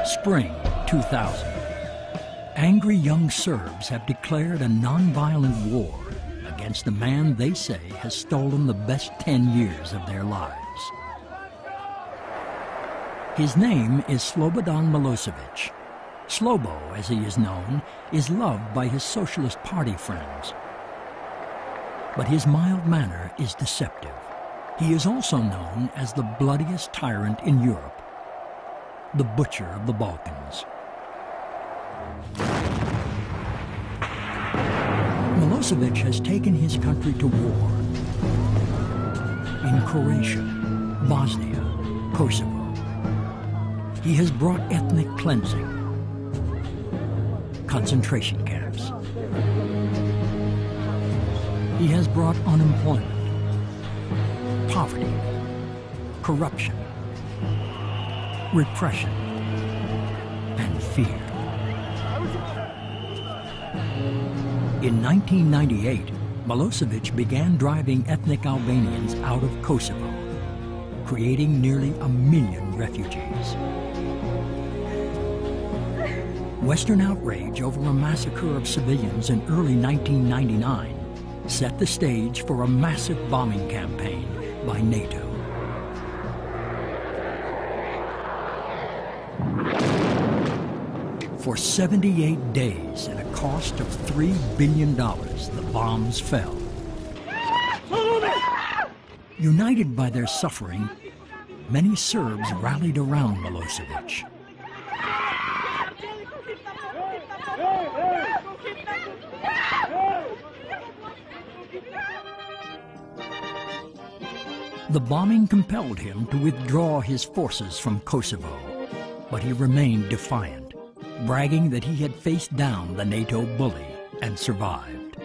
Spring 2000. Angry young Serbs have declared a non-violent war against the man they say has stolen the best 10 years of their lives. His name is Slobodan Milosevic. Slobo, as he is known, is loved by his Socialist Party friends. But his mild manner is deceptive. He is also known as the bloodiest tyrant in Europe, the butcher of the Balkans. Milosevic has taken his country to war in Croatia, Bosnia, Kosovo. He has brought ethnic cleansing, concentration camps. He has brought unemployment, poverty, corruption, repression, and fear. In 1998, Milosevic began driving ethnic Albanians out of Kosovo, creating nearly 1 million refugees. Western outrage over a massacre of civilians in early 1999 set the stage for a massive bombing campaign by NATO. For 78 days, at a cost of $3 billion, the bombs fell. United by their suffering, many Serbs rallied around Milosevic. The bombing compelled him to withdraw his forces from Kosovo, but he remained defiant, bragging that he had faced down the NATO bully and survived.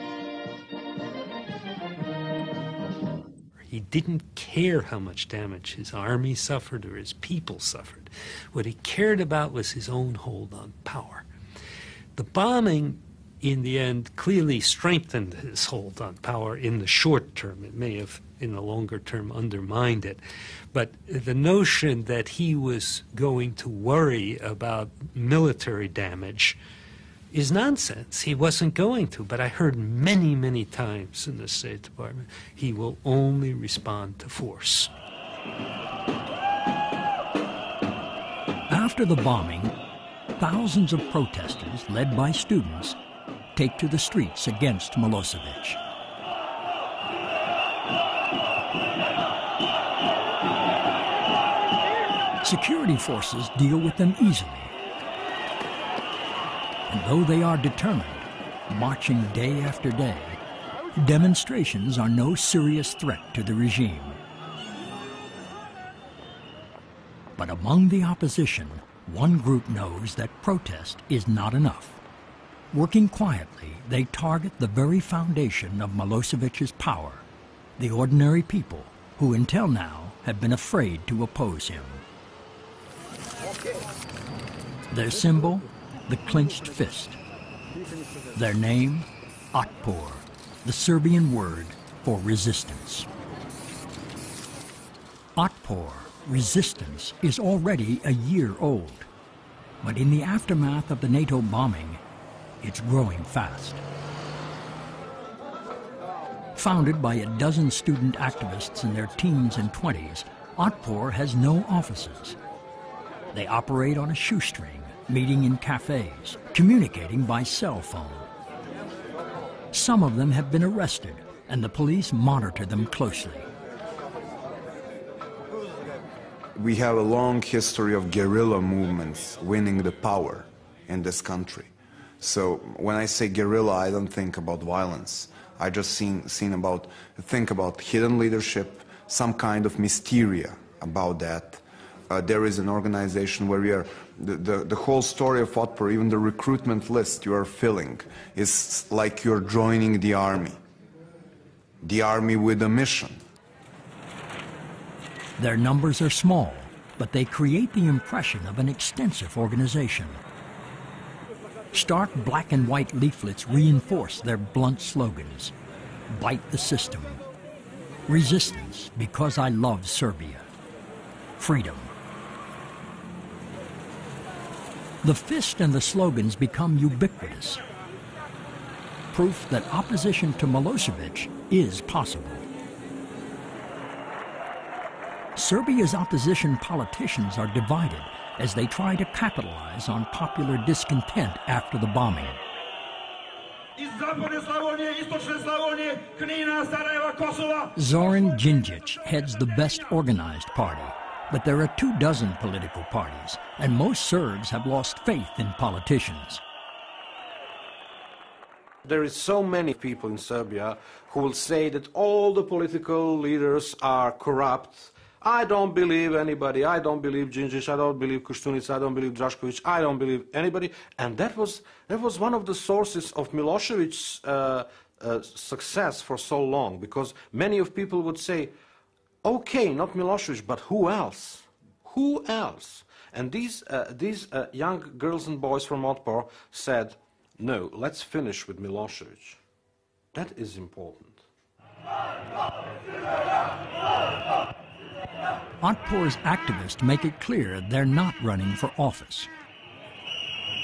He didn't care how much damage his army suffered or his people suffered. What he cared about was his own hold on power. The bombing, in the end, clearly strengthened his hold on power in the short term. It may have, in the longer term, undermined it. But the notion that he was going to worry about military damage is nonsense. He wasn't going to, but I heard many, many times in the State Department, he will only respond to force. After the bombing, thousands of protesters, led by students, take to the streets against Milosevic. Security forces deal with them easily. And though they are determined, marching day after day, demonstrations are no serious threat to the regime. But among the opposition, one group knows that protest is not enough. Working quietly, they target the very foundation of Milosevic's power, the ordinary people who until now have been afraid to oppose him. Their symbol, the clenched fist. Their name, Otpor, the Serbian word for resistance. Otpor, resistance, is already a year old. But in the aftermath of the NATO bombing, it's growing fast. Founded by a dozen student activists in their teens and 20s, Otpor has no offices. They operate on a shoestring, meeting in cafes, communicating by cell phone. Some of them have been arrested, and the police monitor them closely. We have a long history of guerrilla movements winning the power in this country. So when I say guerrilla, I don't think about violence. I just think about hidden leadership, some kind of mysteria about that. There is an organization where we are, the whole story of Otpor, even the recruitment list you are filling, is like you're joining the army with a mission. Their numbers are small, but they create the impression of an extensive organization. Stark black and white leaflets reinforce their blunt slogans. Bite the system. Resistance because I love Serbia. Freedom. The fist and the slogans become ubiquitous. Proof that opposition to Milosevic is possible. Serbia's opposition politicians are divided as they try to capitalize on popular discontent after the bombing. Zoran Djindjic heads the best organized party, but there are 24 political parties, and most Serbs have lost faith in politicians. There is so many people in Serbia who will say that all the political leaders are corrupt. I don't believe anybody. I don't believe Djindjic. I don't believe Koštunica. I don't believe Drašković. I don't believe anybody. And that was one of the sources of Milosevic's success for so long, because many of people would say, okay, not Milosevic, but who else? Who else? And these young girls and boys from Otpor said, no, let's finish with Milosevic. That is important. Otpor's activists make it clear they're not running for office.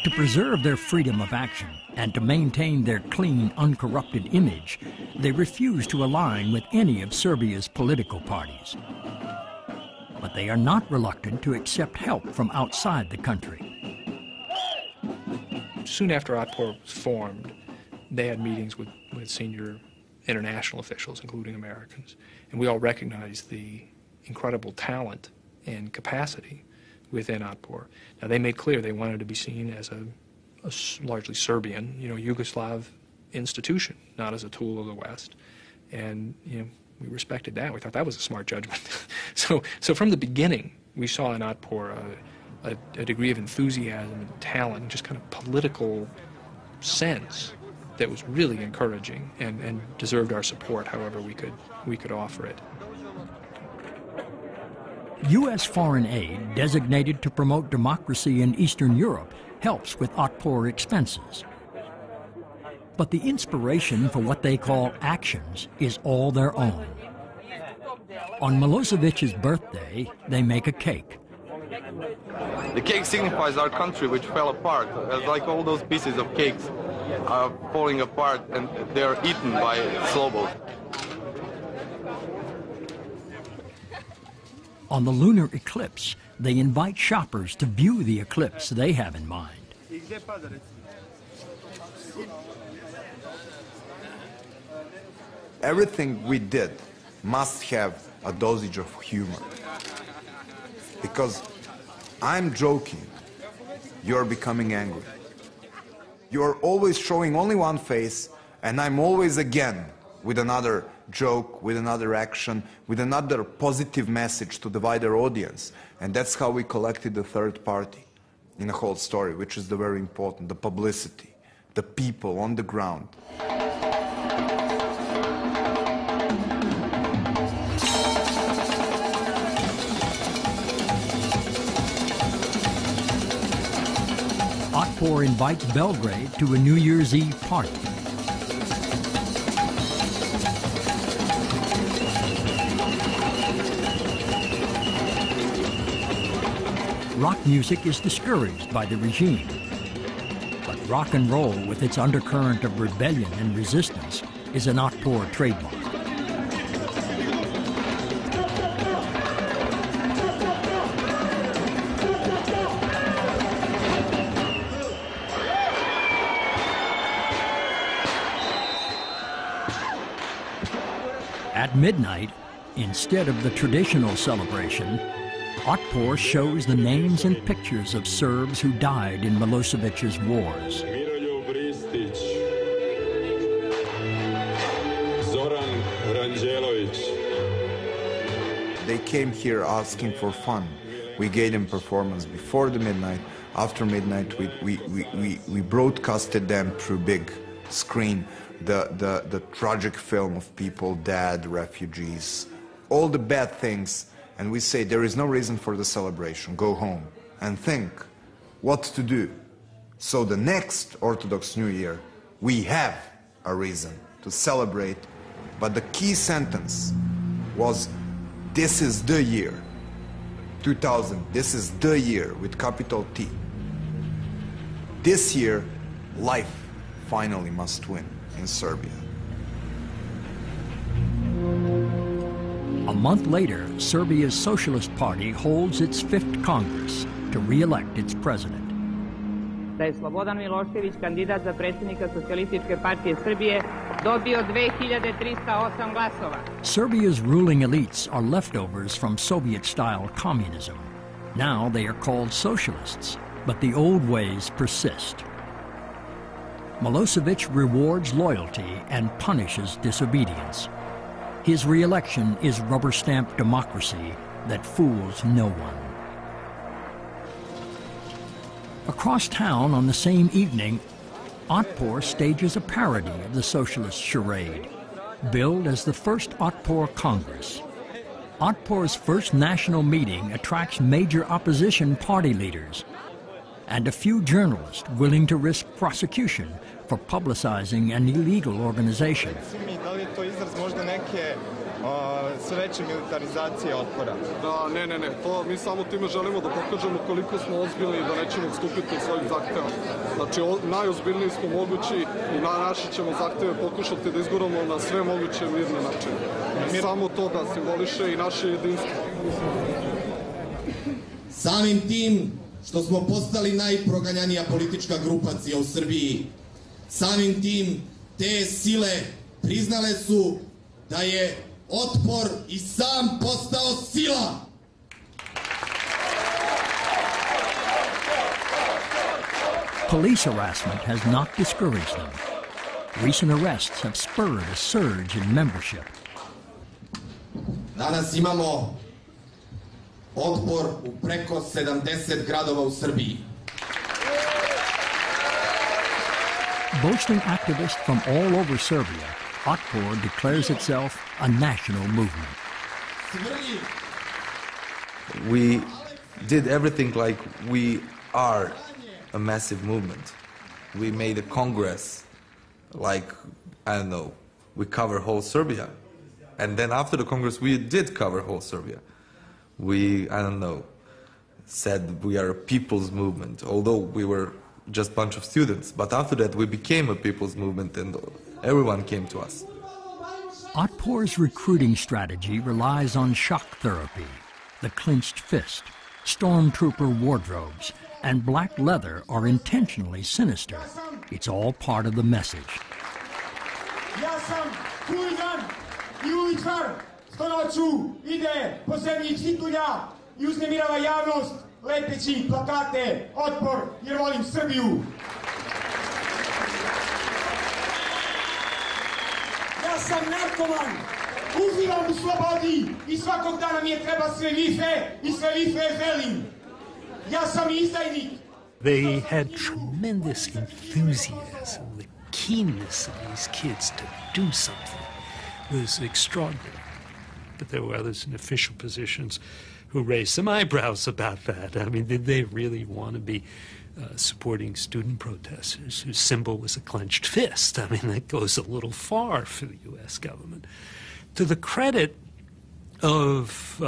To preserve their freedom of action and to maintain their clean, uncorrupted image, they refuse to align with any of Serbia's political parties. But they are not reluctant to accept help from outside the country. Soon after Otpor was formed, they had meetings with senior international officials, including Americans, and we all recognized the incredible talent and capacity within Otpor. Now, they made clear they wanted to be seen as a largely Serbian, Yugoslav institution, not as a tool of the West. And, we respected that. We thought that was a smart judgment. So from the beginning, we saw in Otpor a degree of enthusiasm and talent, and just kind of political sense that was really encouraging and deserved our support however we could offer it. U.S. foreign aid designated to promote democracy in Eastern Europe helps with Otpor expenses. But the inspiration for what they call actions is all their own. On Milosevic's birthday, they make a cake. The cake signifies our country, which fell apart. It's like all those pieces of cakes are falling apart, and they're eaten by Slobod. On the lunar eclipse, they invite shoppers to view the eclipse they have in mind. Everything we did must have a dosage of humor. Because I'm joking, you're becoming angry. You're always showing only one face, and I'm always again with another joke, with another action, with another positive message to the wider audience. And that's how we collected the third party in the whole story, which is the very important, the publicity, the people on the ground. Otpor invites Belgrade to a New Year's Eve party. Rock music is discouraged by the regime. But rock and roll, with its undercurrent of rebellion and resistance, is an Otpor trademark. At midnight, instead of the traditional celebration, Otpor shows the names and pictures of Serbs who died in Milosevic's wars. They came here asking for fun. We gave them performance before the midnight. After midnight, we broadcasted them through big screen the tragic film of people dead, refugees, all the bad things, and we say there is no reason for the celebration, go home and think what to do. So the next Orthodox New Year, we have a reason to celebrate, but the key sentence was, this is the year, 2000, this is the year with capital T. This year, life finally must win in Serbia. A month later, Serbia's Socialist Party holds its 5th Congress to re-elect its president. Da je Slobodan Milošević, kandidat za predsjednika Socijalističke partije Srbije, dobio 2308 glasova. Serbia's ruling elites are leftovers from Soviet-style communism. Now they are called socialists, but the old ways persist. Milosevic rewards loyalty and punishes disobedience. His re-election is rubber-stamped democracy that fools no one. Across town on the same evening, Otpor stages a parody of the socialist charade, billed as the first Otpor Congress. Otpor's first national meeting attracts major opposition party leaders and a few journalists willing to risk prosecution for publicizing an illegal organization. sve veće militarizacije Otpora. Da, ne, to mi samo time želimo da pokažemo koliko smo ozbiljni i da nećemo odstupiti od svojih zahteva. Znači, najozbiljniji smo mogući i naše ćemo zahteve pokušati da izguramo na sve moguće mirne načine. Samo to da simboliše i naše jedinstvo. Samim tim što smo postali najproganjanija politička grupacija u Srbiji, samim tim te sile priznale su da je Otpor i sam postao sila. Police harassment has not discouraged them. Recent arrests have spurred a surge in membership. Danas imamo Otpor u preko 70 gradova u Srbiji. Boasting activists from all over Serbia, Otpor declares itself a national movement. We did everything like we are a massive movement. We made a congress, like, I don't know, we cover whole Serbia. And then after the congress, we did cover whole Serbia. We, I don't know, said we are a people's movement, although we were just a bunch of students. But after that, we became a people's movement and everyone came to us. Otpor's recruiting strategy relies on shock therapy, the clenched fist, stormtrooper wardrobes, and black leather are intentionally sinister. It's all part of the message. Ja sam huligan I uličar, što noću ide po zemlji čitulja I uznemirava javnost lepeći plakate Otpor jer volim Srbiju. Ja sam narkoman, uživam u slobodi I svakog dana mi je treba sve više I sve više želim. Ja sam izdajnik. They had tremendous enthusiasm. The keenness of these kids to do something was extraordinary. But there were others in official positions who raised some eyebrows about that. I mean, did they really want to be supporting student protesters whose symbol was a clenched fist? I mean, that goes a little far for the U.S. government. To the credit of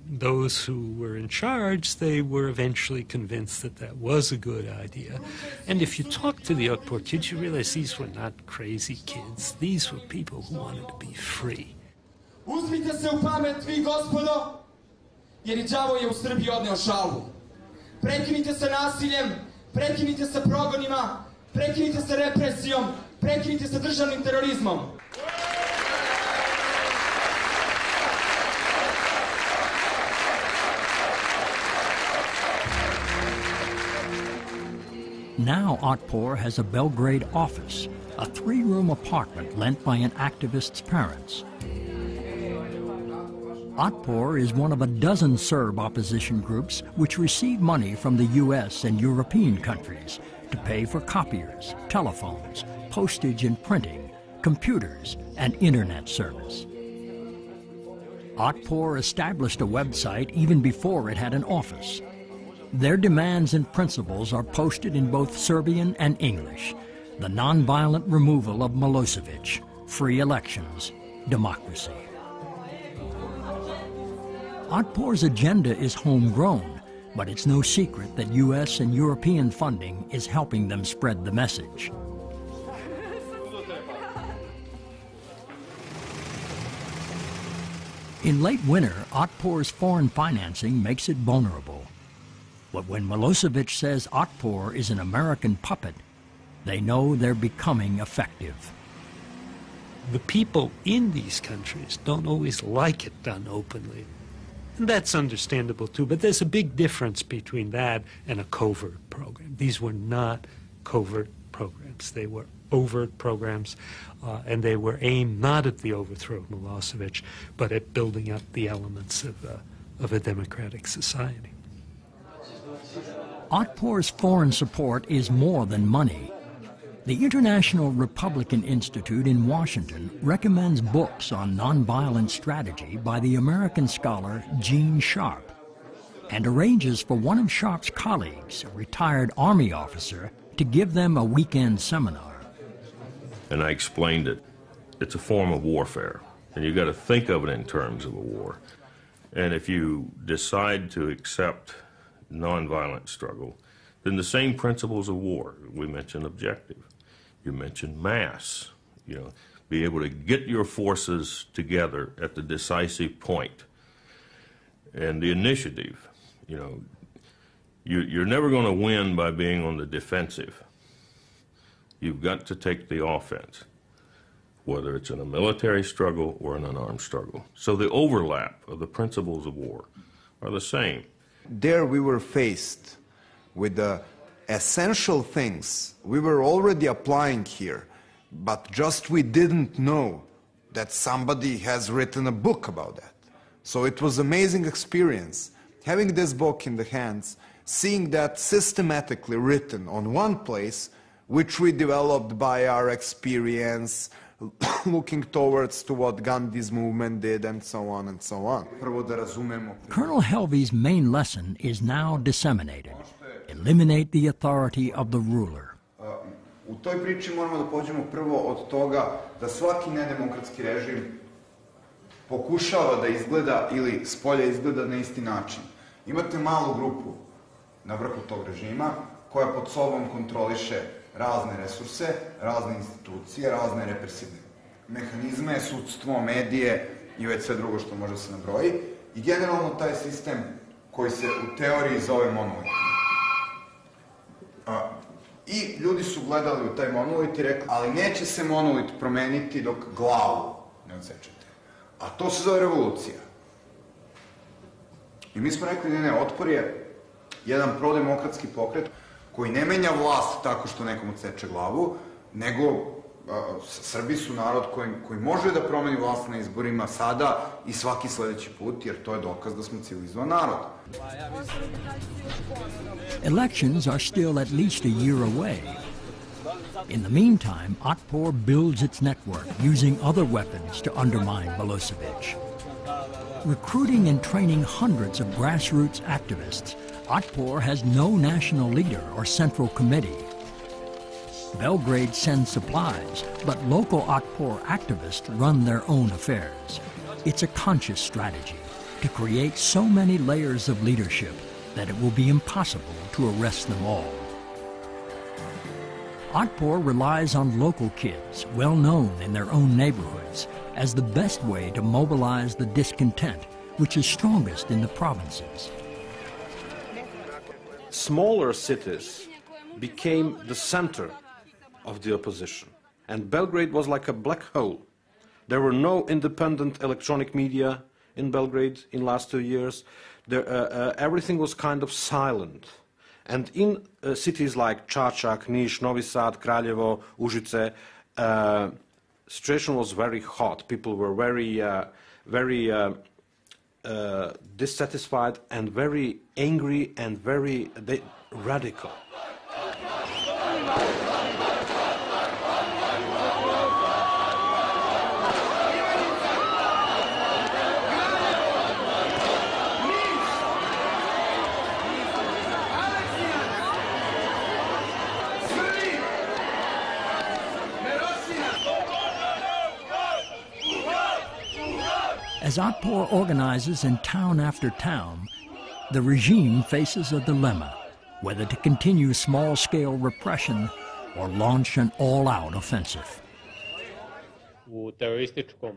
those who were in charge, they were eventually convinced that that was a good idea. And if you talk to the Otpor kids, you realize these were not crazy kids. These were people who wanted to be free. Uzmite se u pamet, vi gospodo, jer I đavo je u Srbiji odneo šalu. Prekinite sa nasiljem, prekinite sa progonima, prekinite sa represijom, prekinite sa državnim terorizmom. Now Otpor has a Belgrade office, a 3-room apartment lent by an activist's parents. Otpor is one of a dozen Serb opposition groups which receive money from the U.S. and European countries to pay for copiers, telephones, postage and printing, computers, and internet service. Otpor established a website even before it had an office. Their demands and principles are posted in both Serbian and English. The nonviolent removal of Milosevic, free elections, democracy. Otpor's agenda is homegrown, but it's no secret that U.S. and European funding is helping them spread the message. In late winter, Otpor's foreign financing makes it vulnerable. But when Milosevic says Otpor is an American puppet, they know they're becoming effective. The people in these countries don't always like it done openly. And that's understandable too, but there's a big difference between that and a covert program. These were not covert programs. They were overt programs, and they were aimed not at the overthrow of Milosevic, but at building up the elements of a democratic society. Otpor's foreign support is more than money. The International Republican Institute in Washington recommends books on nonviolent strategy by the American scholar Gene Sharp, and arranges for one of Sharp's colleagues, a retired Army officer, to give them a weekend seminar. And I explained it. It's a form of warfare, and you've got to think of it in terms of a war. And if you decide to accept nonviolent struggle, then the same principles of war. We mentioned objective. You mentioned mass. Be able to get your forces together at the decisive point. And the initiative. You're never going to win by being on the defensive. You've got to take the offense, whether it's in a military struggle or in an armed struggle. So the overlap of the principles of war are the same. There we were faced with the essential things we were already applying here, but just we didn't know that somebody has written a book about that. So it was an amazing experience, having this book in the hands, seeing that systematically written on one place, which we developed by our experience, looking towards to what Gandhi's movement did, and so on and so on. Colonel Helvey's main lesson is now disseminated. Eliminate the authority of the ruler. U toj priči moramo da pođemo prvo od toga da svaki nedemokratski režim pokušava da izgleda ili spolja izgleda na isti način. Imate malu grupu na vrhu tog režima koja pod sobom kontroliše razne resurse, razne institucije, razne represivne mehanizme, sudstvo, medije i već sve drugo što može se nabroji. I generalno taj sistem koji se u teoriji zove monolit. I ljudi su gledali u taj monolit i rekli, ali neće se monolit promeniti dok glavu ne odsečete. A to se zove revolucija. I mi smo rekli, ne, Otpor je jedan prodemokratski pokret koji ne menja vlast tako što nekom odseče glavu, nego Srbi su narod koji može da promeni vlast na izborima sada i svaki sledeći put, jer to je dokaz da smo civilizovan narod. Elections are still at least a year away. In the meantime, Otpor builds its network using other weapons to undermine Milosevic. Recruiting and training hundreds of grassroots activists, Otpor has no national leader or central committee. Belgrade sends supplies, but local Otpor activists run their own affairs. It's a conscious strategy to create so many layers of leadership that it will be impossible to arrest them all. Otpor relies on local kids, well known in their own neighborhoods, as the best way to mobilize the discontent, which is strongest in the provinces. Smaller cities became the center of the opposition, and Belgrade was like a black hole. There were no independent electronic media in Belgrade in last 2 years. Everything was kind of silent. And in cities like Čačak, Niš, Novi Sad, Kraljevo, Užice, situation was very hot. People were very dissatisfied and very angry and very radical. As Otpor organizes in town after town, the regime faces a dilemma, whether to continue small-scale repression or launch an all-out offensive.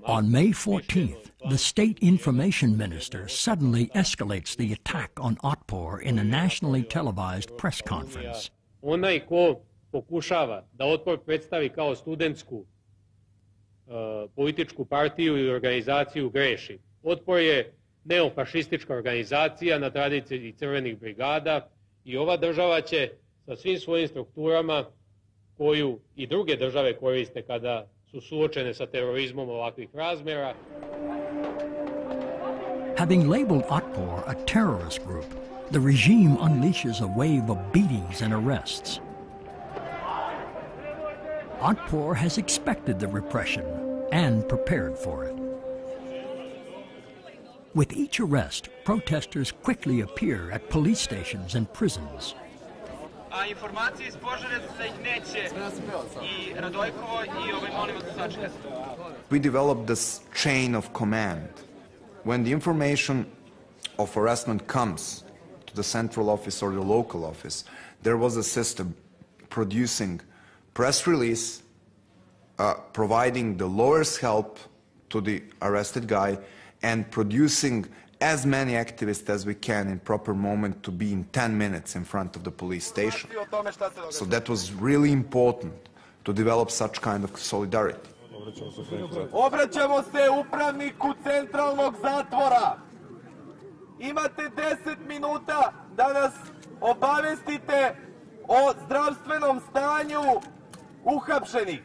On May 14th, the state information minister suddenly escalates the attack on Otpor in a nationally televised press conference. Onaj ko pokušava da Otpor predstavi kao studentsku političku partiju i organizaciju greši. Otpor je neofašistička organizacija na tradiciji crvenih brigada i ova država će sa svim svojim strukturama koju i druge države koriste kada su suočene sa terorizmom ovakvih razmjera. Having labeled Otpor a terrorist group, the regime unleashes a wave of beatings and arrests. Otpor has expected the repression and prepared for it. With each arrest, protesters quickly appear at police stations and prisons. Informacije iz Požarevca ih neće i Radojkovo i molim vas da sačekate. We developed this chain of command. When the information of arrestment comes to the central office or the local office, there was a system producing press release, providing the lawyer's help to the arrested guy, and producing as many activists as we can in proper moment to be in 10 minutes in front of the police station. So that was really important to develop such kind of solidarity. Obraćamo se upravniku centralnog zatvora. Imate 10 minuta da nas obavestite o zdravstvenom stanju uhapšenih.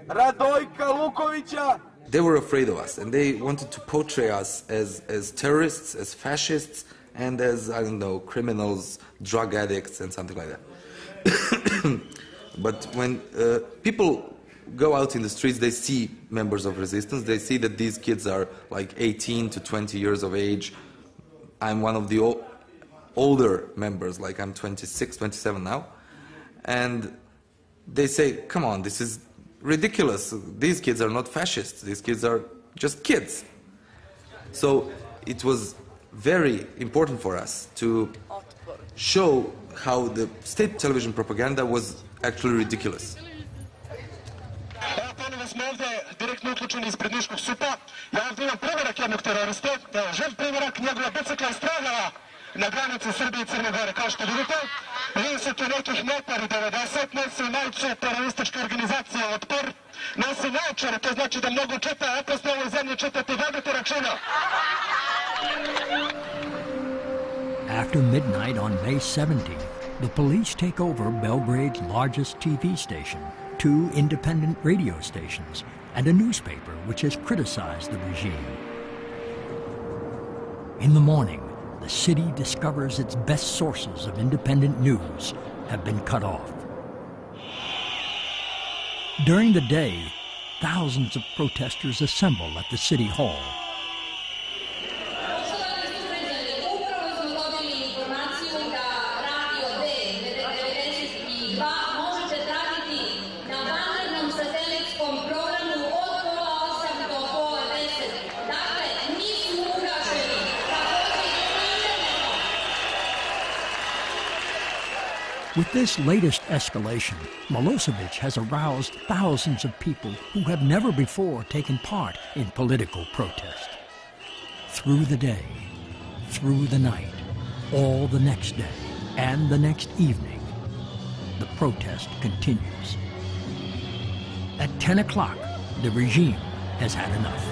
Radojka Lukovića. They were afraid of us, and they wanted to portray us as terrorists, as fascists, and as, I don't know, criminals, drug addicts, and something like that. But when people go out in the streets, they see members of resistance. They see that these kids are like 18 to 20 years of age. I'm one of the older members, like I'm 26, 27 now. And they say, come on, this is ridiculous. These kids are not fascists. These kids are just kids. So it was very important for us to show how the state television propaganda was actually ridiculous. Smo ovdje direktno uključeni ispred Niškog supa. Ja ovdje imam primjerak jednog teroriste, živ primjerak, njegova bicikla je stradala na granici Srbije i Crne Gore. Kao što vidite, vidi se tu nekih metar i 90, nosi majicu terorističke organizacije Otpor, nosi naočare, to znači da mnogo čita, opasno u ovoj zemlji čitati, vodite računa. After midnight on May 17th, the police take over Belgrade's largest TV station, 2 independent radio stations, and a newspaper which has criticized the regime. In the morning, the city discovers its best sources of independent news have been cut off. During the day, thousands of protesters assemble at the city hall. With this latest escalation, Milosevic has aroused thousands of people who have never before taken part in political protest. Through the day, through the night, all the next day, and the next evening, the protest continues. At 10 o'clock, the regime has had enough.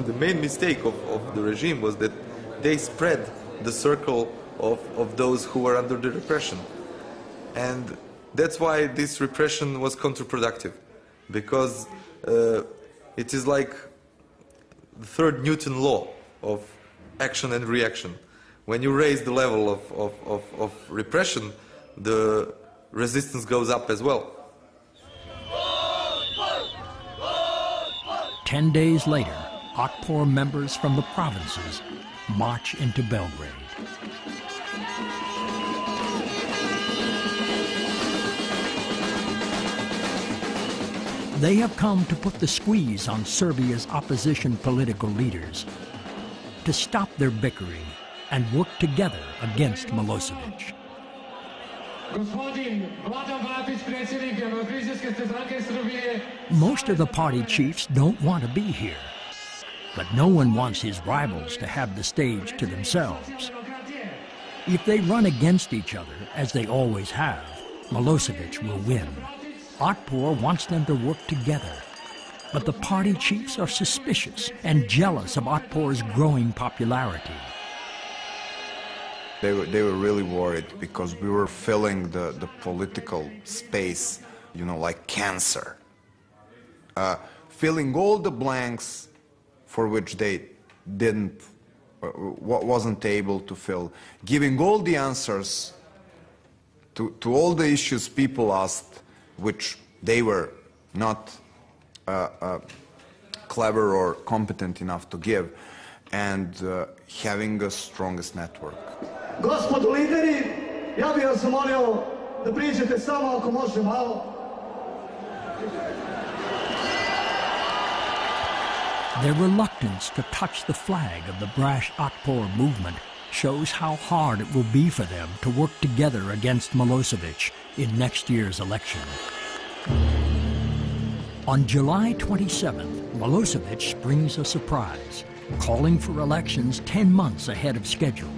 the main mistake of the regime was that they spread the circle of those who were under the repression. And that's why this repression was counterproductive, because it is like the third Newton law of action and reaction. When you raise the level of repression, the resistance goes up as well. 10 days later, Otpor members from the provinces march into Belgrade. They have come to put the squeeze on Serbia's opposition political leaders, to stop their bickering and work together against Milosevic. Most of the party chiefs don't want to be here, but no one wants his rivals to have the stage to themselves. If they run against each other, as they always have, Milosevic will win. Otpor wants them to work together, but the party chiefs are suspicious and jealous of Otpor's growing popularity. They were really worried because we were filling the political space, you know, like cancer. Filling all the blanks for which they wasn't able to fill. Giving all the answers to all the issues people asked, which they were not clever or competent enough to give, and having the strongest network. Gospodo lideri, ja bih vas molio da priđete samo ako može malo. Their reluctance to touch the flag of the brash Otpor movement shows how hard it will be for them to work together against Milosevic in next year's election. On July 27th, Milosevic springs a surprise, calling for elections 10 months ahead of schedule.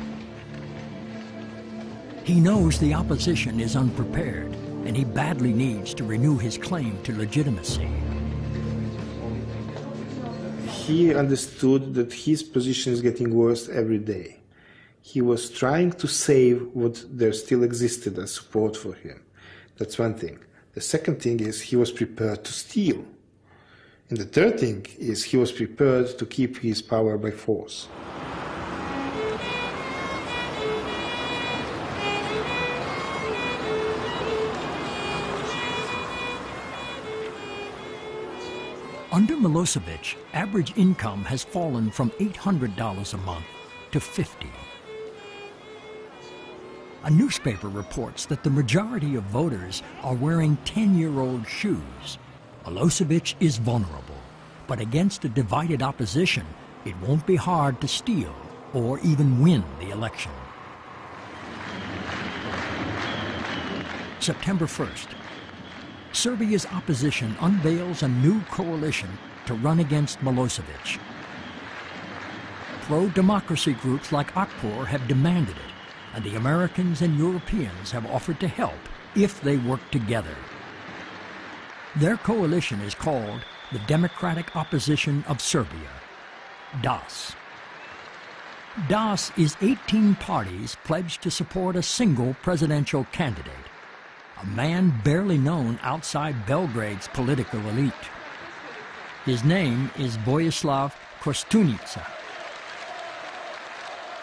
He knows the opposition is unprepared, and he badly needs to renew his claim to legitimacy. He understood that his position is getting worse every day. He was trying to save what there still existed as support for him. That's one thing. The second thing is he was prepared to steal. And the third thing is he was prepared to keep his power by force. Under Milosevic, average income has fallen from $800 a month to $50. A newspaper reports that the majority of voters are wearing 10-year-old shoes. Milosevic is vulnerable, but against a divided opposition, it won't be hard to steal or even win the election. September 1st. Serbia's opposition unveils a new coalition to run against Milosevic. Pro-democracy groups like Otpor have demanded it, and the Americans and Europeans have offered to help if they work together. Their coalition is called the Democratic Opposition of Serbia, DAS. DAS is 18 parties pledged to support a single presidential candidate, a man barely known outside Belgrade's political elite. His name is Vojislav Koštunica.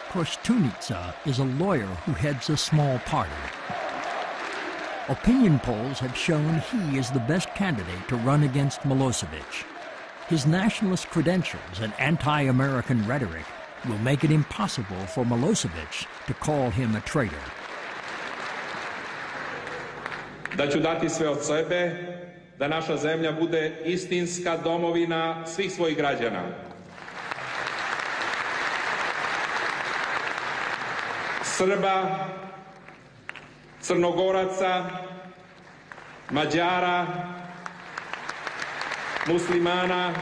Koštunica is a lawyer who heads a small party. Opinion polls have shown he is the best candidate to run against Milosevic. His nationalist credentials and anti-American rhetoric will make it impossible for Milosevic to call him a traitor. Da ću dati sve od sebe, da naša zemlja bude istinska domovina svih svojih građana. Srba, Crnogoraca, Mađara, Muslimana.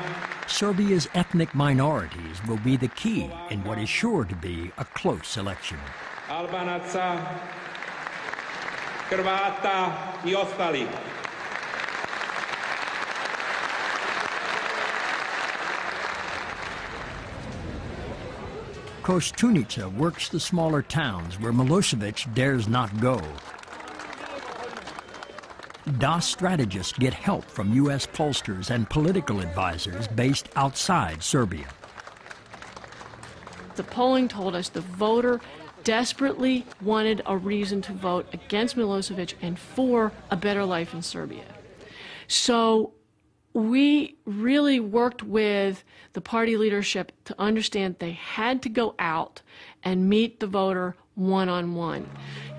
Serbia's ethnic minorities will be the key in what is sure to be a close election. Albanaca, Hrvata I ostali. Koštunica works the smaller towns where Milosevic dares not go. DAS strategists get help from U.S. pollsters and political advisors based outside Serbia. The polling told us the voter desperately wanted a reason to vote against Milosevic and for a better life in Serbia. So we really worked with the party leadership to understand they had to go out and meet the voter one-on-one.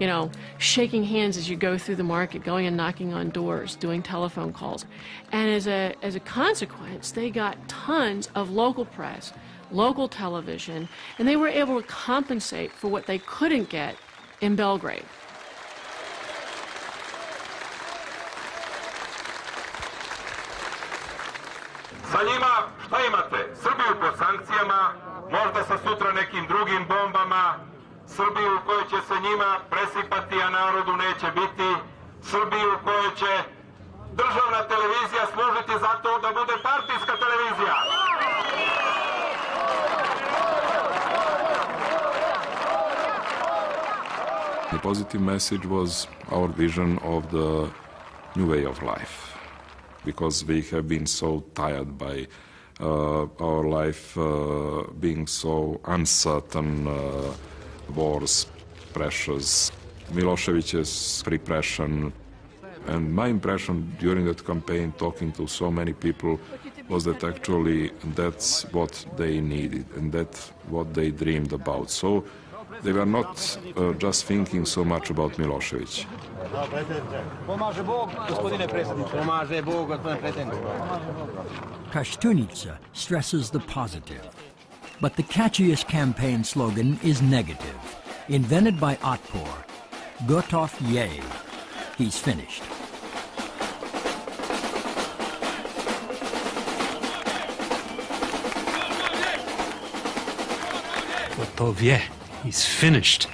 You know, shaking hands as you go through the market, going and knocking on doors, doing telephone calls. And as a consequence, they got tons of local press, local television, and they were able to compensate for what they couldn't get in Belgrade. Sa njima šta imate? Srbiju pod sankcijama, možda sa sutra nekim drugim bombama, Srbiju u kojoj će se njima presipati, a narodu neće biti, Srbiju u kojoj će državna televizija služiti za to da bude partijska televizija. The positive message was our vision of the new way of life, because we have been so tired by our life being so uncertain, wars, pressures, Milosevic's repression. And my impression during that campaign, talking to so many people, was that actually that's what they needed and that's what they dreamed about. So they were not just thinking so much about Milosevic. Koštunica stresses the positive, but the catchiest campaign slogan is negative, invented by Otpor, Gotov je, he's finished. Gotov je, he's finished.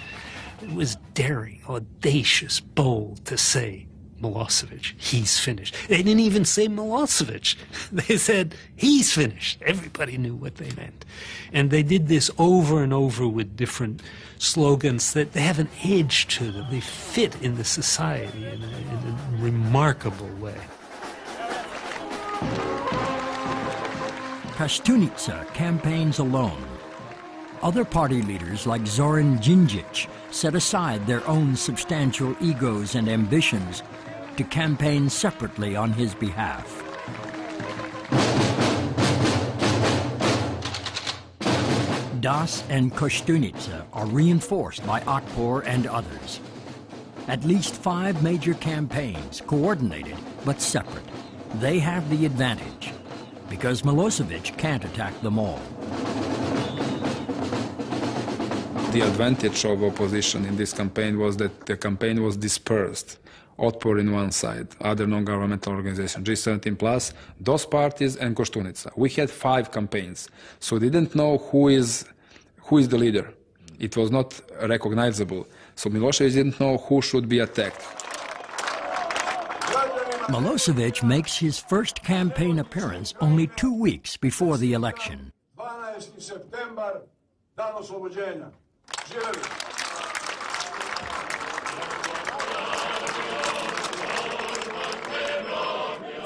It was daring, audacious, bold to say, Milosevic, he's finished. They didn't even say Milosevic. They said, he's finished. Everybody knew what they meant. And they did this over and over with different slogans that they have an edge to them. They fit in the society in a remarkable way. Koštunica campaigns alone. Other party leaders like Zoran Đinđić set aside their own substantial egos and ambitions to campaign separately on his behalf. DAS and Koštunica are reinforced by Otpor and others. At least 5 major campaigns, coordinated but separate. They have the advantage because Milosevic can't attack them all. The advantage of opposition in this campaign was that the campaign was dispersed. Otpor in one side, other non-governmental organizations, G17 plus, those parties and Koštunica. We had 5 campaigns, so we didn't know who is the leader. It was not recognizable, so Milosevic didn't know who should be attacked. Milosevic makes his first campaign appearance only 2 weeks before the election. 12. Septembar, dan oslobođenja. Živeli!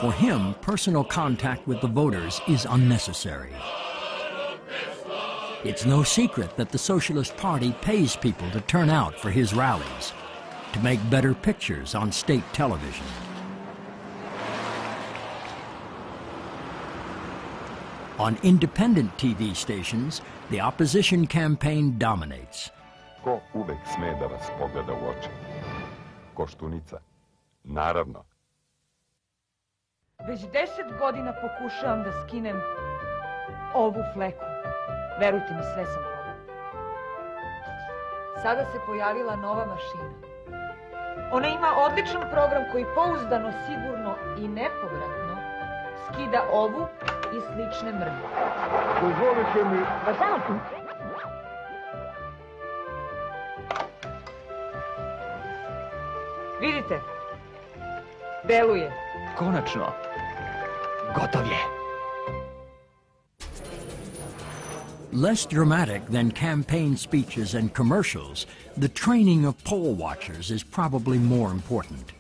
For him, personal contact with the voters is unnecessary. It's no secret that the Socialist Party pays people to turn out for his rallies, to make better pictures on state television. On independent TV stations, the opposition campaign dominates. Ko uvek sme da vas pogleda u oči? Koštunica. Naravno. Već 10 godina pokušavam da skinem ovu fleku. Verujte mi, sve sam probala. Sada se pojavila nova mašina. Ona ima odličan program koji pouzdano, sigurno i nepovratno skida ovu i slične mrlje. Dozvolite mi... Pa samo tu. Vidite, deluje. Konačno. Gotov je. Less dramatic than campaign speeches and commercials, the training of poll watchers is probably more important.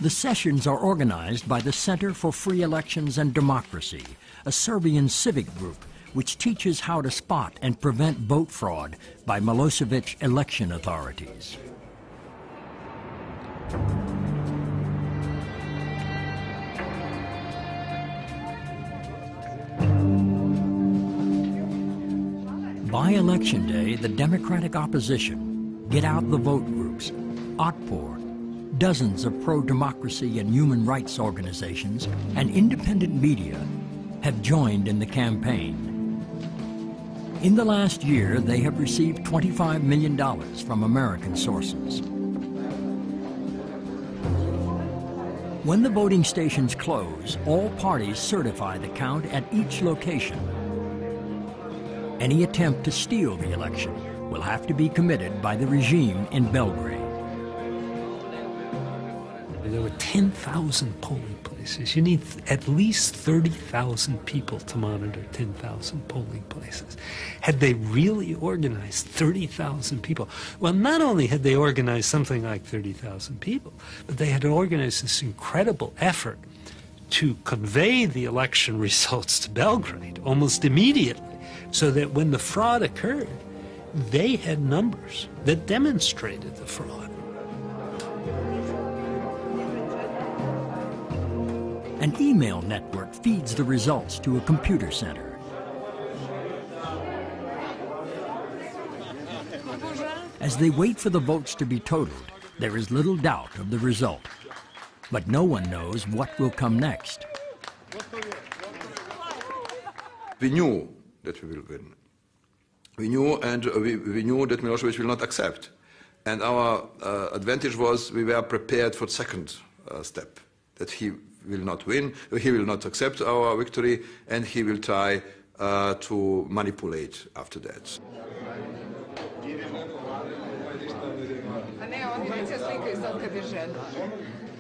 The sessions are organized by the Center for Free Elections and Democracy, a Serbian civic group which teaches how to spot and prevent vote fraud by Milosevic election authorities. By election day, the Democratic opposition, Get Out the Vote groups, Otpor, dozens of pro-democracy and human rights organizations, and independent media have joined in the campaign. In the last year, they have received $25 million from American sources. When the voting stations close, all parties certify the count at each location. Any attempt to steal the election will have to be committed by the regime in Belgrade. There were 10,000 polling places. You need at least 30,000 people to monitor 10,000 polling places. Had they really organized 30,000 people? Well, not only had they organized something like 30,000 people, but they had organized this incredible effort to convey the election results to Belgrade almost immediately, so that when the fraud occurred, they had numbers that demonstrated the fraud. An email network feeds the results to a computer center. As they wait for the votes to be totaled, there is little doubt of the result. But no one knows what will come next. We knew that we will win. We knew, and we knew that Milosevic will not accept. And our advantage was we were prepared for the second step, that he will not win, he will not accept our victory, and he will try to manipulate after that.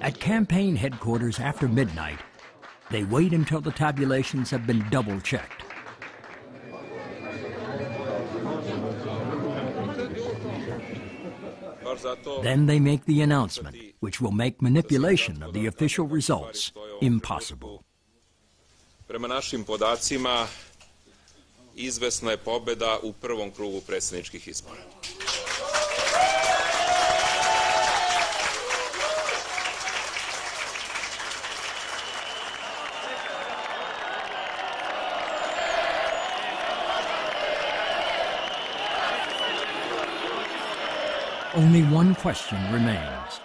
At campaign headquarters after midnight, they wait until the tabulations have been double-checked. Then they make the announcement, which will make manipulation of the official results impossible. Prema našim podacima, izvesna je pobeda u prvom krugu predsjedničkih izbora. Only one question remains: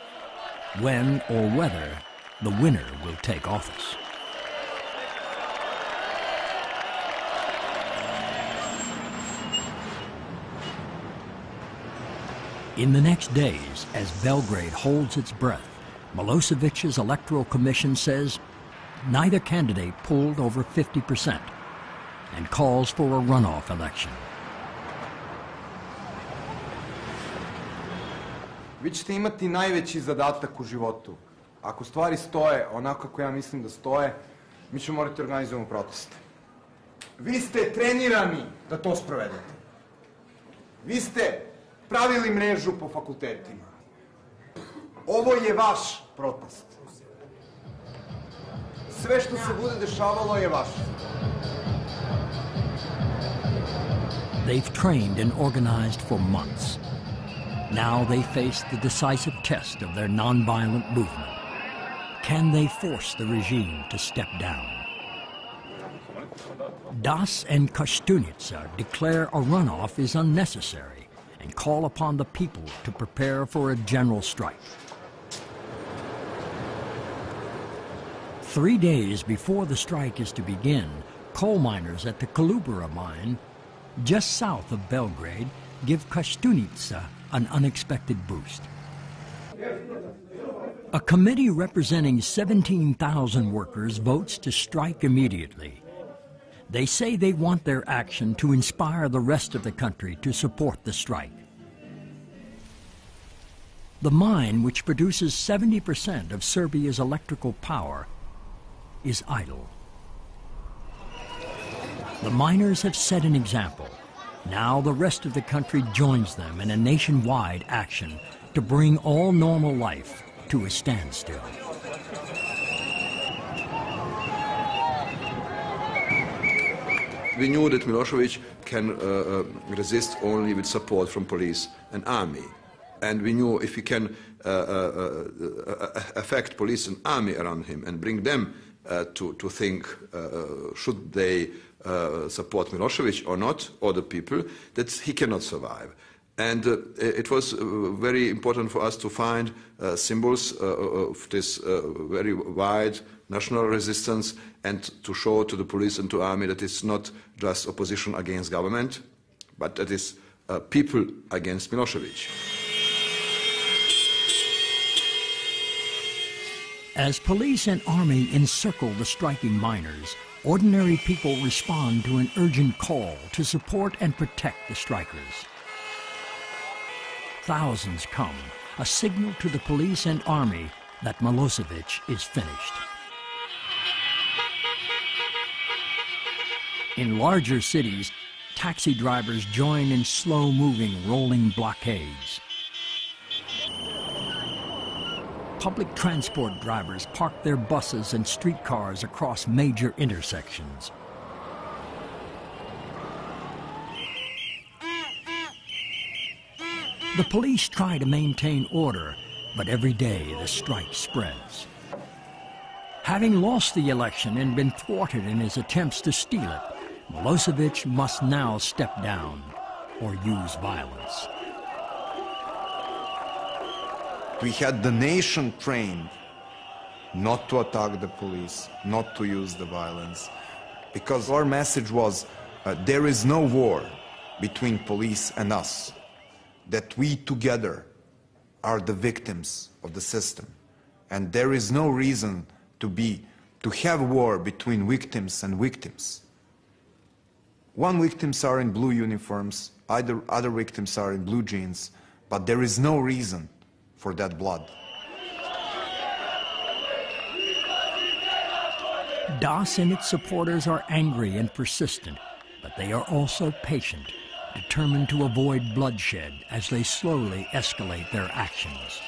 when or whether the winner will take office. In the next days, as Belgrade holds its breath, Milosevic's Electoral Commission says neither candidate pulled over 50% and calls for a runoff election. Vi ćete imati najveći zadatak u životu. Ako stvari stoje onako kako ja mislim da stoje, mi ćemo morati organizujemo proteste. Vi ste trenirani da to sprovedete. Vi ste pravili mrežu po fakultetima. Ovo je vaš protest. Sve što se bude dešavalo je vaše. They've trained and organized for months. Now they face the decisive test of their nonviolent movement. Can they force the regime to step down? Das and Kostunica declare a runoff is unnecessary and call upon the people to prepare for a general strike. 3 days before the strike is to begin, coal miners at the Kolubara mine, just south of Belgrade, give Kostunica an unexpected boost. A committee representing 17,000 workers votes to strike immediately. They say they want their action to inspire the rest of the country to support the strike. The mine, which produces 70% of Serbia's electrical power, is idle. The miners have set an example. Now the rest of the country joins them in a nationwide action to bring all normal life to a standstill. We knew that Milosevic can resist only with support from police and army. And we knew if he can affect police and army around him and bring them to think should they support Milosevic or not, or the people, that he cannot survive. And it was very important for us to find symbols of this very wide national resistance and to show to the police and to army that it's not just opposition against government, but that is people against Milosevic. As police and army encircle the striking miners, ordinary people respond to an urgent call to support and protect the strikers. Thousands come, a signal to the police and army that Milosevic is finished. In larger cities, taxi drivers join in slow-moving rolling blockades. Public transport drivers park their buses and streetcars across major intersections. The police try to maintain order, but every day the strike spreads. Having lost the election and been thwarted in his attempts to steal it, Milosevic must now step down or use violence. We had the nation trained not to attack the police, not to use the violence, because our message was there is no war between police and us, that we together are the victims of the system, and there is no reason to have war between victims and victims. One victims are in blue uniforms, other victims are in blue jeans, but there is no reason for that blood. Das and its supporters are angry and persistent, but they are also patient, determined to avoid bloodshed as they slowly escalate their actions.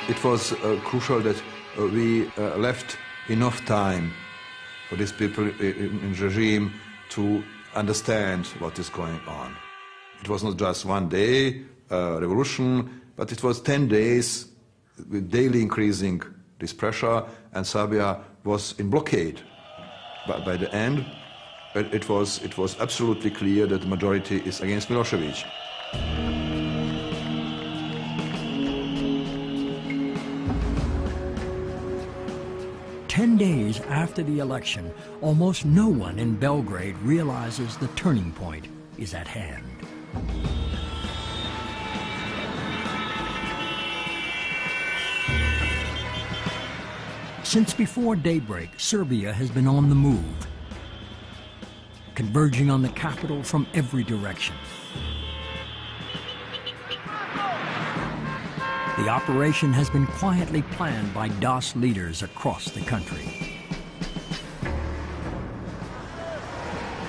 It was crucial that we left enough time for these people in the regime to understand what is going on. It was not just one day revolution, but it was 10 days with daily increasing this pressure, and Serbia was in blockade. But by the end, it was absolutely clear that the majority is against Milosevic. Ten days after the election, almost no one in Belgrade realizes the turning point is at hand. Since before daybreak, Serbia has been on the move, converging on the capital from every direction. The operation has been quietly planned by DAS leaders across the country.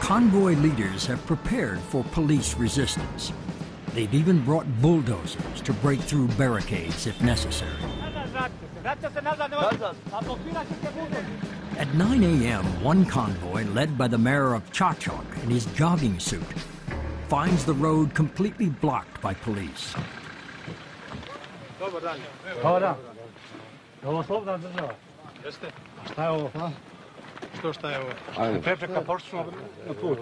Convoy leaders have prepared for police resistance. They've even brought bulldozers to break through barricades if necessary. At 9 a.m., one convoy, led by the mayor of Čačak in his jogging suit, finds the road completely blocked by police. Dobar dan. Dobar dan. Je ovo slobodna država? Jeste. A šta je ovo? Šta je ovo? Prepreka pošli na put.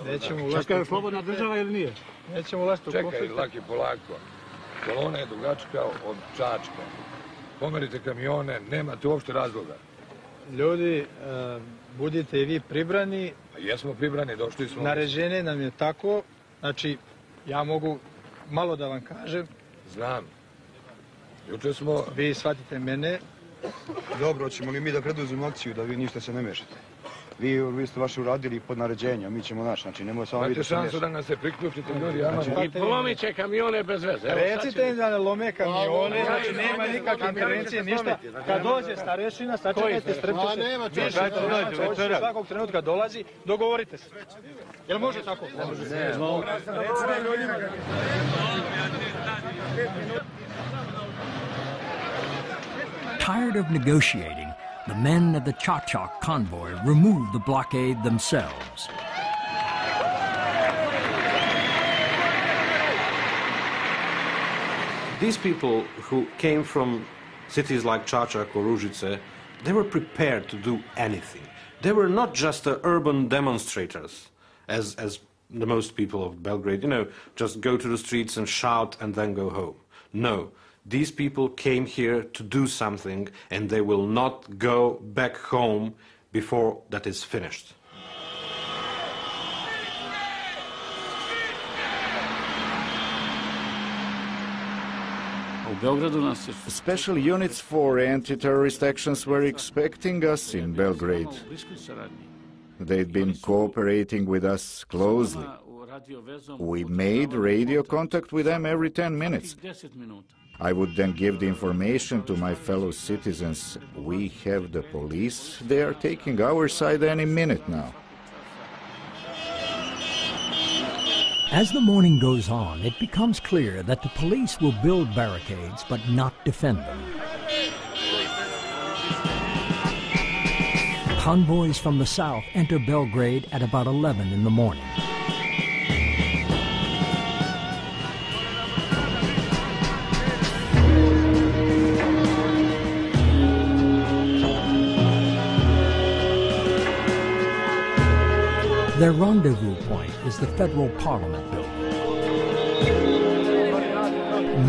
Nećemo ulaziti. Čekaj, je slobodna država ili nije? Nećemo ulaziti u konflikt. Čekaj, laki polako. Kolona je dugačka od Čačka. Pomerite kamione, nemate uopšte razloga. Ljudi, budite i vi pribrani. Jesmo pribrani, došli smo. Naređenje nam je tako, znači, ja mogu malo da vam kažem. Znam. Juče smo... Vi shvatite mene. Dobro, ćemo li mi da preduzimo akciju da vi ništa se ne mešate? Vi ste vaše uradili pod naređenjem, mi ćemo naš, znači nemoj samo Imate vidjeti šansu da nas se priključite, ljudi, I polomit će kamione bez veze. Recite im da ne lome kamione, znači nema nikakve intervencije, ništa. Kad dođe starešina, sačekajte, strpite se. Svakog trenutka dolazi, dogovorite se. Jel može tako? Ne. Tired of negotiating, the men of the Chachak convoy removed the blockade themselves. These people who came from cities like Čačak or Ružice, they were prepared to do anything. They were not just urban demonstrators, as the most people of Belgrade, just go to the streets and shout and then go home. No, these people came here to do something, and they will not go back home before that is finished. Special units for anti-terrorist actions were expecting us in Belgrade. They'd been cooperating with us closely. We made radio contact with them every 10 minutes. I would then give the information to my fellow citizens. We have the police. They are taking our side any minute now. As the morning goes on, it becomes clear that the police will build barricades but not defend them. Convoys from the south enter Belgrade at about 11 in the morning. Their rendezvous point is the Federal Parliament building.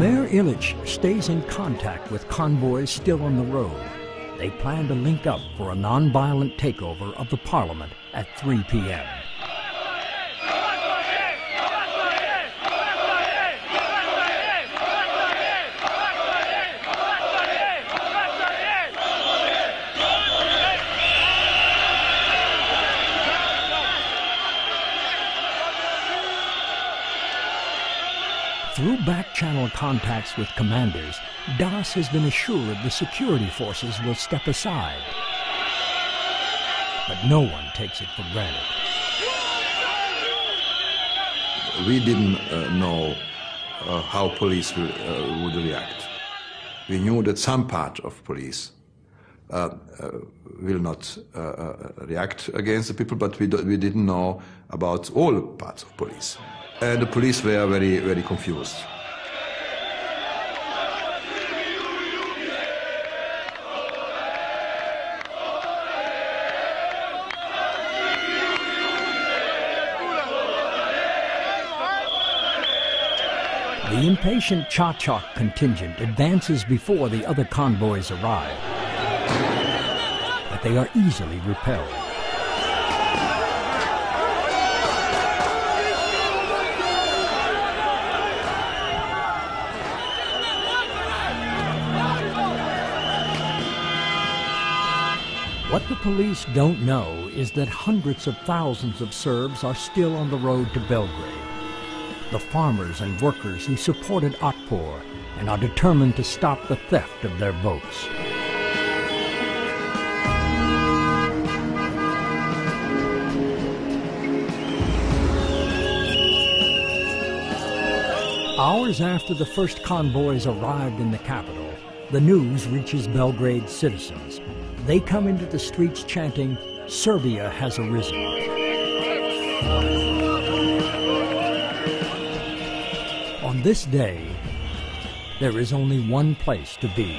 Mayor Ilic stays in contact with convoys still on the road. They plan to link up for a non-violent takeover of the Parliament at 3 p.m. Through back-channel contacts with commanders, Das has been assured the security forces will step aside. But no one takes it for granted. We didn't know how police would react. We knew that some part of police will not react against the people, but we didn't know about all parts of police. And the police were very, very confused. The impatient Čačak contingent advances before the other convoys arrive, but they are easily repelled. What the police don't know is that hundreds of thousands of Serbs are still on the road to Belgrade. The farmers and workers who supported Otpor and are determined to stop the theft of their votes. Hours after the first convoys arrived in the capital, the news reaches Belgrade's citizens. They come into the streets chanting, "Serbia has arisen." On this day, there is only one place to be.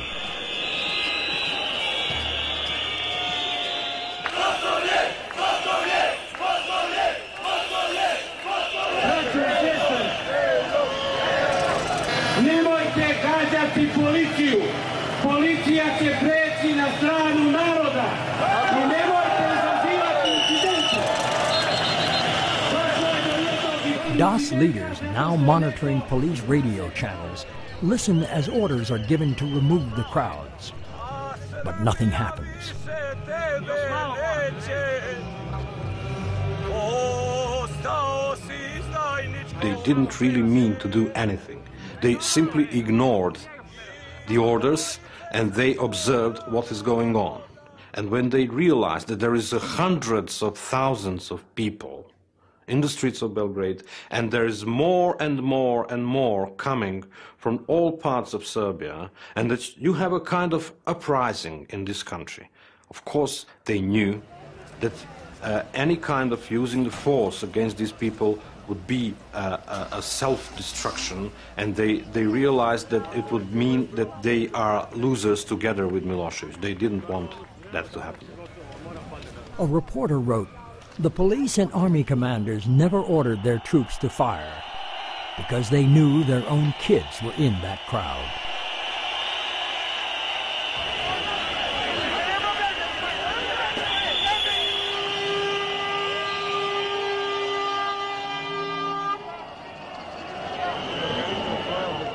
Nemojte gađati policiju. Policija će preći na stranu naroda. I nemojte izazivati incidente. Das leaders, now monitoring police radio channels, listen as orders are given to remove the crowds. But nothing happens. They didn't really mean to do anything. They simply ignored the orders and they observed what is going on. And when they realized that there is hundreds of thousands of people in the streets of Belgrade, and there is more and more and more coming from all parts of Serbia, and that you have a kind of uprising in this country, of course they knew that any kind of using the force against these people would be a self-destruction, and they realized that it would mean that they are losers together with Milosevic. They didn't want that to happen. A reporter wrote, "The police and army commanders never ordered their troops to fire because they knew their own kids were in that crowd."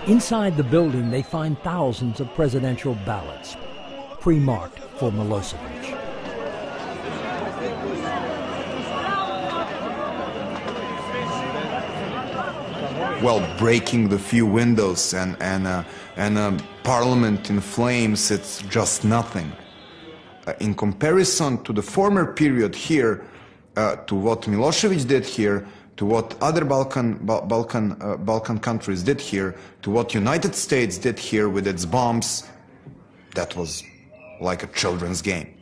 Inside the building, they find thousands of presidential ballots, pre-marked for Milosevic. Well, breaking the few windows and a parliament in flames, it's just nothing. In comparison to the former period here, to what Milosevic did here, to what other Balkan countries did here, to what United States did here with its bombs, that was like a children's game.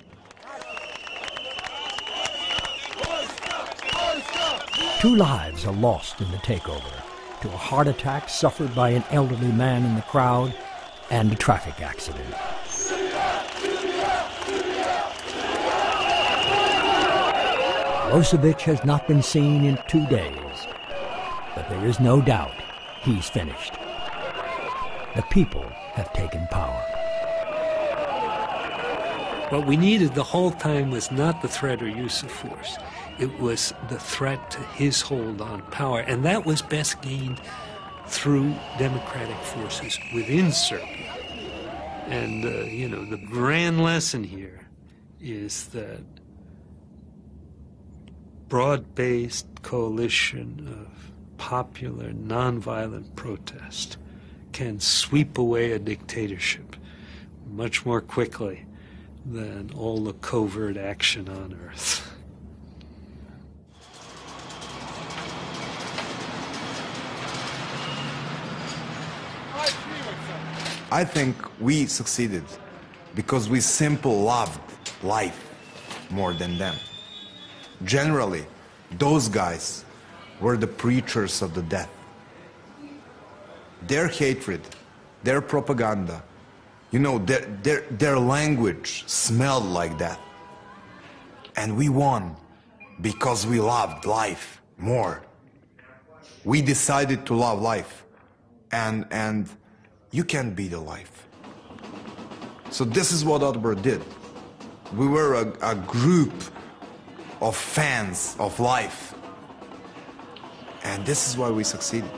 Two lives are lost in the takeover, to a heart attack suffered by an elderly man in the crowd and a traffic accident. Milosevic has not been seen in 2 days, but there is no doubt he's finished. The people have taken power. What we needed the whole time was not the threat or use of force. It was the threat to his hold on power, and that was best gained through democratic forces within Serbia. And, the grand lesson here is that broad-based coalition of popular, nonviolent protest can sweep away a dictatorship much more quickly than all the covert action on earth. I think we succeeded because we simply loved life more than them. Generally, those guys were the preachers of the death. Their hatred, their propaganda, their language smelled like death. And we won because we loved life more. We decided to love life, and you can't beat a life. So this is what Ottobar did. We were a group of fans of life. And this is why we succeeded.